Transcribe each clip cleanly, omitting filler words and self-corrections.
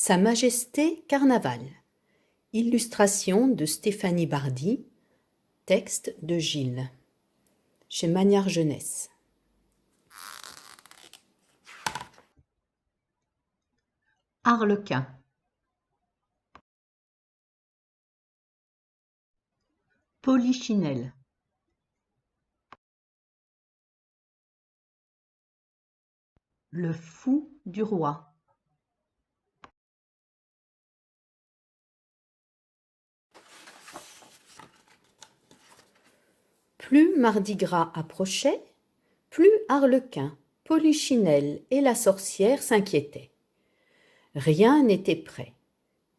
Sa Majesté Carnaval. Illustration de Stéphanie Bardy. Texte de Gilles. Chez Magnard Jeunesse. Arlequin. Polichinelle. Le fou du roi. Plus Mardi Gras approchait, plus Arlequin, Polichinelle et la sorcière s'inquiétaient. Rien n'était prêt,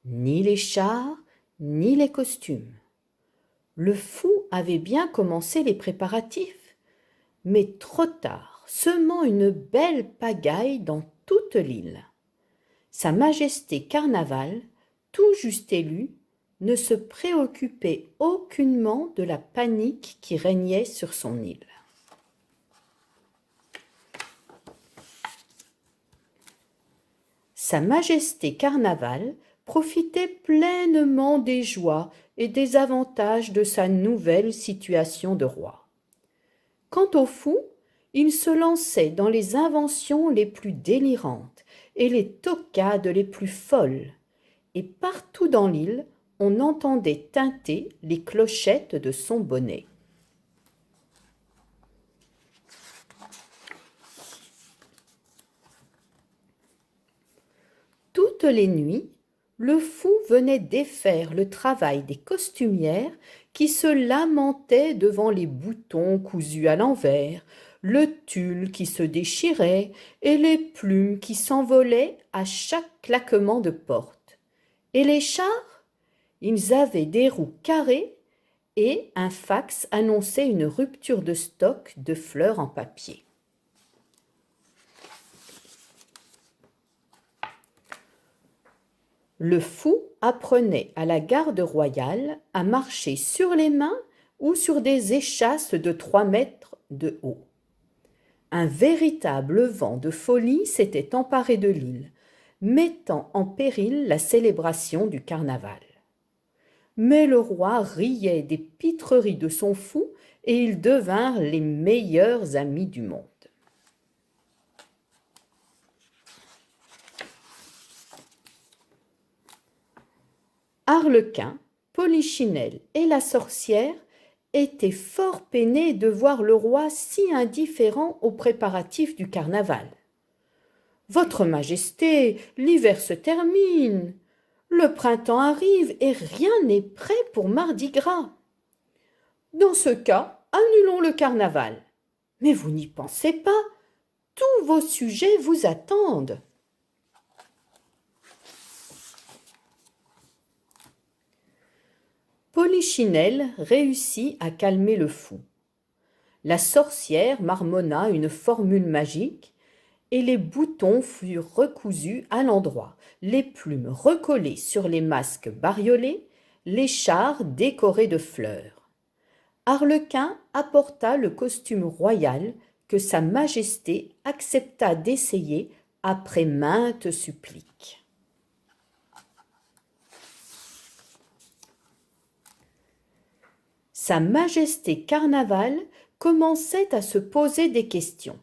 ni les chars, ni les costumes. Le fou avait bien commencé les préparatifs, mais trop tard, semant une belle pagaille dans toute l'île. Sa Majesté Carnaval, tout juste élue, ne se préoccupait aucunement de la panique qui régnait sur son île. Sa Majesté Carnaval profitait pleinement des joies et des avantages de sa nouvelle situation de roi. Quant au fou, il se lançait dans les inventions les plus délirantes et les toquades les plus folles, et partout dans l'île, on entendait tinter les clochettes de son bonnet. Toutes les nuits, le fou venait défaire le travail des costumières qui se lamentaient devant les boutons cousus à l'envers, le tulle qui se déchirait et les plumes qui s'envolaient à chaque claquement de porte. Et les chars? Ils avaient des roues carrées et un fax annonçait une rupture de stock de fleurs en papier. Le fou apprenait à la garde royale à marcher sur les mains ou sur des échasses de 3 mètres de haut. Un véritable vent de folie s'était emparé de l'île, mettant en péril la célébration du carnaval. Mais le roi riait des pitreries de son fou et ils devinrent les meilleurs amis du monde. Arlequin, Polichinelle et la sorcière étaient fort peinés de voir le roi si indifférent aux préparatifs du carnaval. « Votre Majesté, l'hiver se termine. Le printemps arrive et rien n'est prêt pour Mardi Gras. Dans ce cas, annulons le carnaval. Mais vous n'y pensez pas, tous vos sujets vous attendent. » Polichinelle réussit à calmer le fou. La sorcière marmonna une formule magique et les boutons furent recousus à l'endroit, les plumes recollées sur les masques bariolés, les chars décorés de fleurs. Arlequin apporta le costume royal que sa Majesté accepta d'essayer après maintes suppliques. Sa Majesté Carnaval commençait à se poser des questions.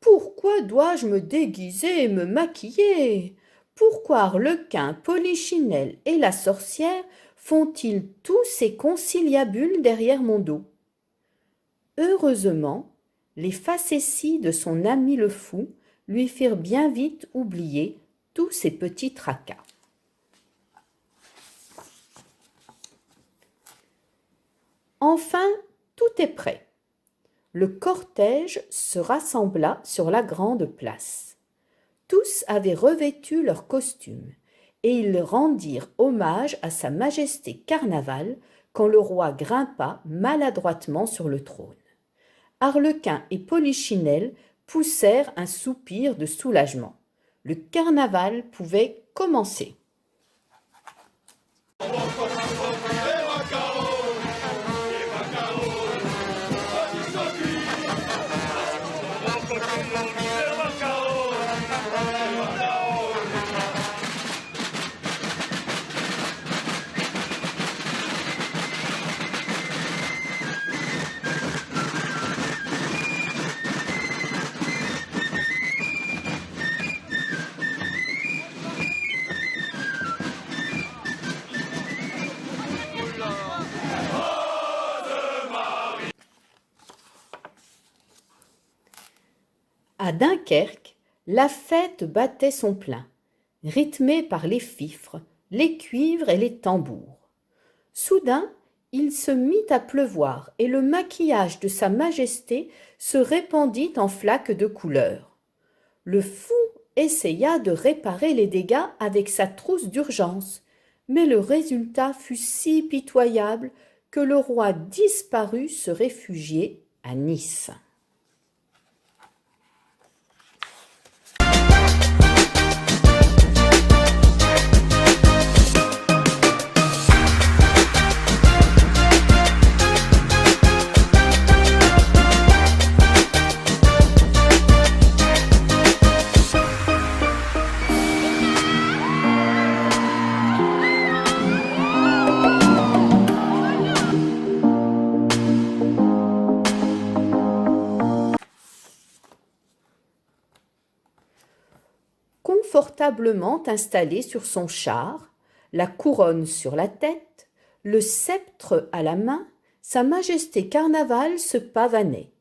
Pourquoi dois-je me déguiser et me maquiller? Pourquoi Arlequin, Polichinelle et la sorcière font-ils tous ces conciliabules derrière mon dos? Heureusement, les facéties de son ami le fou lui firent bien vite oublier tous ces petits tracas. Enfin, tout est prêt. Le cortège se rassembla sur la grande place. Tous avaient revêtu leurs costumes et ils rendirent hommage à sa Majesté Carnaval quand le roi grimpa maladroitement sur le trône. Arlequin et Polichinelle poussèrent un soupir de soulagement. Le carnaval pouvait commencer. À Dunkerque, la fête battait son plein, rythmée par les fifres, les cuivres et les tambours. Soudain, il se mit à pleuvoir et le maquillage de Sa Majesté se répandit en flaques de couleur. Le fou essaya de réparer les dégâts avec sa trousse d'urgence, mais le résultat fut si pitoyable que le roi disparut se réfugier à Nice. Confortablement installé sur son char, la couronne sur la tête, le sceptre à la main, Sa Majesté Carnaval se pavanait.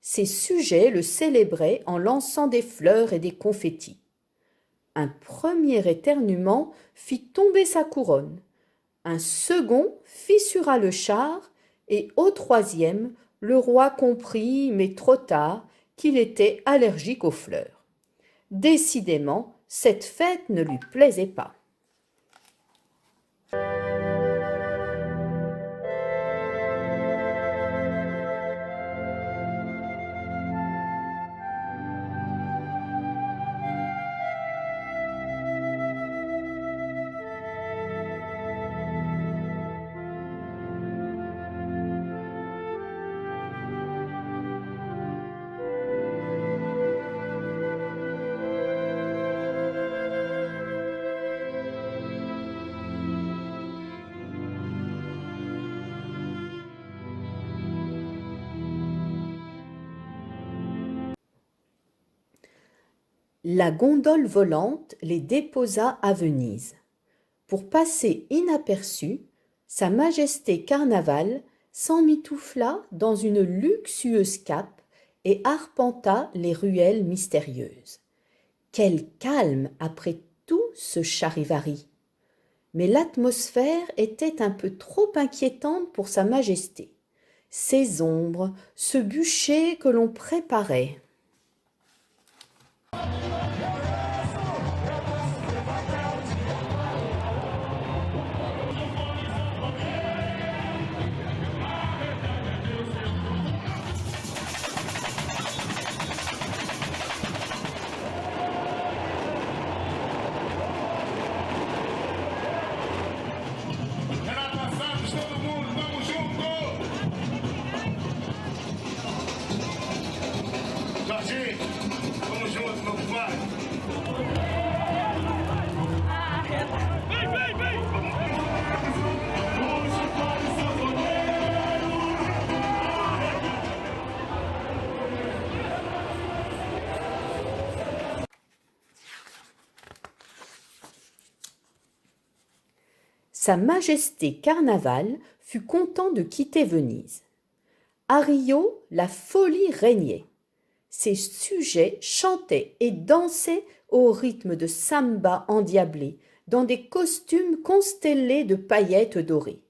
Ses sujets le célébraient en lançant des fleurs et des confettis. Un premier éternuement fit tomber sa couronne, un second fissura le char, et au troisième, le roi comprit, mais trop tard, qu'il était allergique aux fleurs. Décidément, cette fête ne lui plaisait pas. La gondole volante les déposa à Venise. Pour passer inaperçu, Sa Majesté Carnaval s'emmitoufla dans une luxueuse cape et arpenta les ruelles mystérieuses. Quel calme après tout ce charivari! Mais l'atmosphère était un peu trop inquiétante pour Sa Majesté. Ces ombres, ce bûcher que l'on préparait. Sa Majesté Carnaval fut content de quitter Venise. À Rio, la folie régnait. Ses sujets chantaient et dansaient au rythme de samba endiablés, dans des costumes constellés de paillettes dorées.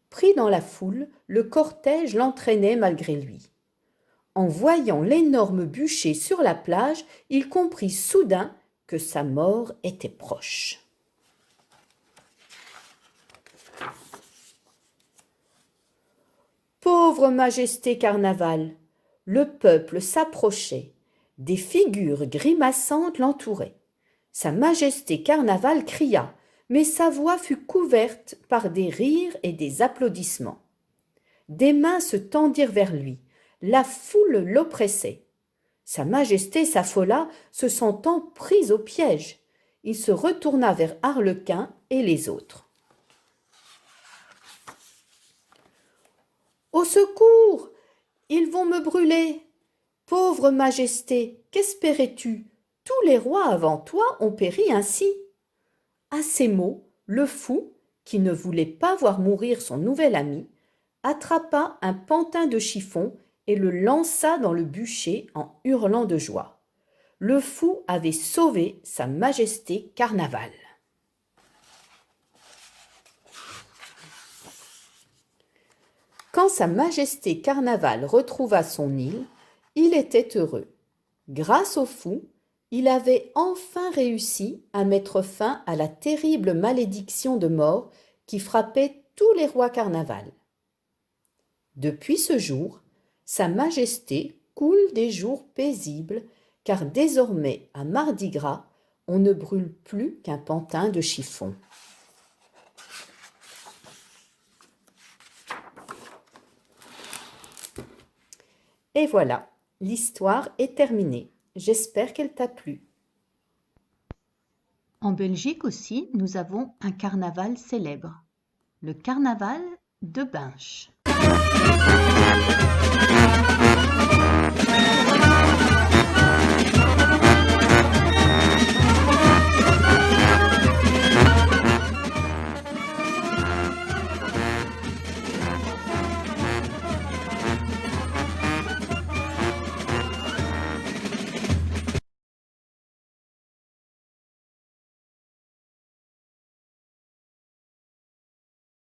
Pris dans la foule, le cortège l'entraînait malgré lui. En voyant l'énorme bûcher sur la plage, il comprit soudain que sa mort était proche. Pauvre Majesté Carnaval, le peuple s'approchait, des figures grimaçantes l'entouraient. Sa Majesté Carnaval cria, mais sa voix fut couverte par des rires et des applaudissements. Des mains se tendirent vers lui, la foule l'oppressait. Sa Majesté s'affola, se sentant prise au piège. Il se retourna vers Arlequin et les autres. « Au secours! Ils vont me brûler! Pauvre Majesté, qu'espérais-tu? Tous les rois avant toi ont péri ainsi. » À ces mots, le fou, qui ne voulait pas voir mourir son nouvel ami, attrapa un pantin de chiffon et le lança dans le bûcher en hurlant de joie. Le fou avait sauvé Sa Majesté Carnaval. Quand Sa Majesté Carnaval retrouva son île, il était heureux. Grâce au fou, il avait enfin réussi à mettre fin à la terrible malédiction de mort qui frappait tous les rois Carnaval. Depuis ce jour, Sa Majesté coule des jours paisibles, car désormais, à Mardi Gras, on ne brûle plus qu'un pantin de chiffon. Et voilà, l'histoire est terminée. J'espère qu'elle t'a plu. En Belgique aussi, nous avons un carnaval célèbre, le carnaval de Binche.